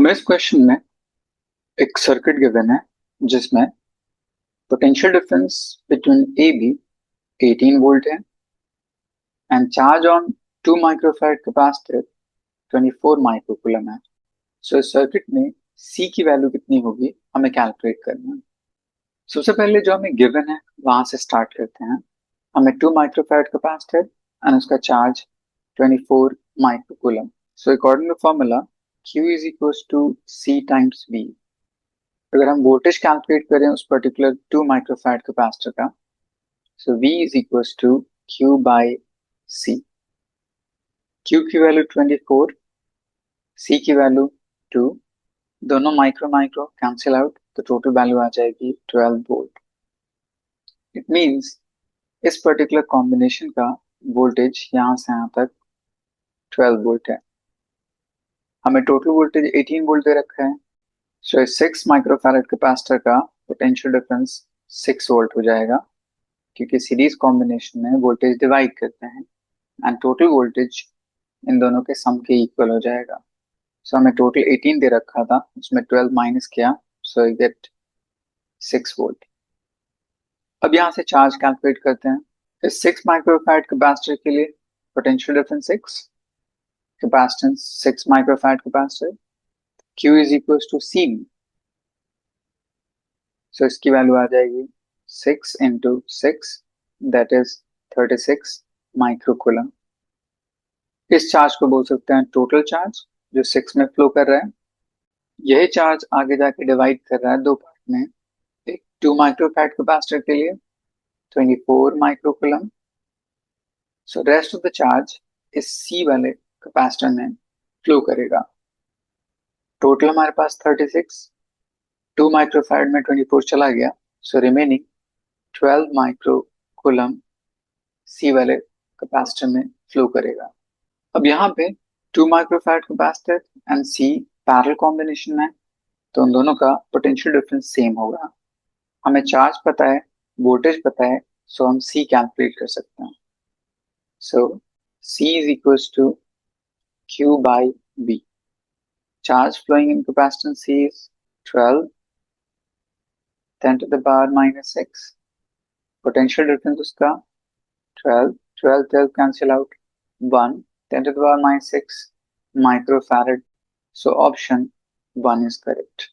हमें इस क्वेश्चन में एक सर्किट गिवन है जिसमें potential difference between A B 18 volt है and charge on 2 microfarad capacitor 24 microcoulomb है। सो इस सर्किट में सी की वैल्यू कितनी होगी हमें कैलकुलेट करना है। सबसे पहले जो हमें गिवन है वहां से स्टार्ट करते हैं। हमें 2 माइक्रोफैराड कैपेसिटर एंड उसका charge 24 microcoulomb. So according to formula Q is equals to C times V। अगर हम वोल्टेज कैलकुलेट करें उस पर्टिकुलर 2 माइक्रोफैराड कैपेसिटर का, so V is equals to Q by C। Q की वैल्यू 24, C की value 2, दोनों micro micro cancel out तो total value आ जाएगी 12 वोल्ट। इट मींस इस पर्टिकुलर कॉम्बिनेशन का वोल्टेज यहाँ से यहाँ तक 12 वोल्ट है। हमें टोटल वोल्टेज 18 वोल्ट दे रखा है। सो इस 6 माइक्रोफैराड कैपेसिटर का पोटेंशियल डिफरेंस 6 वोल्ट हो जाएगा, क्योंकि सीरीज कॉम्बिनेशन में वोल्टेज डिवाइड करते हैं एंड टोटल वोल्टेज इन दोनों के सम के इक्वल हो जाएगा। सो हमें टोटल 18 दे रखा था, उसमें 12 माइनस किया, सो यू गेट 6 वोल्ट। अब यहाँ से चार्ज कैलकुलेट करते हैं। इस 6 माइक्रोफैराड कैपेसिटर के लिए potential difference 6, capacitance 6 microfarad capacitor, Q is equal to C। So इसकी वैल्यू आ जाएगी 6 इंटू 6 दैट इज 36 माइक्रोकूलम। इस चार्ज को बोल सकते हैं टोटल चार्ज जो 6 में फ्लो कर रहा है। यही चार्ज आगे जाके डिवाइड कर रहा है दो पार्ट में, एक 2 माइक्रोफैराड कैपेसिटर के लिए 24 microcoulomb. So rest of the charge इस C वाले कैपेसिटर में फ्लो करेगा। टोटल हमारे पास 36, 2 माइक्रोफैराड में 24 चला गया, सो रिमेनिंग 12 माइक्रोकूलम C वाले कैपेसिटर में फ्लो करेगा। अब यहाँ पे 2 microfarad capacitor and C parallel combination में, तो उन दोनों का पोटेंशियल डिफरेंस सेम होगा। हमें चार्ज पता है, वोल्टेज पता है, सो हम C कैलकुलेट कर सकते हैं। So C is equals to Q by B। Charge flowing in capacitance C is 12 10 to the power minus 6। Potential difference उसका 12 12 12 cancel out, 1 10 to the power minus 6 microfarad। So option 1 is correct।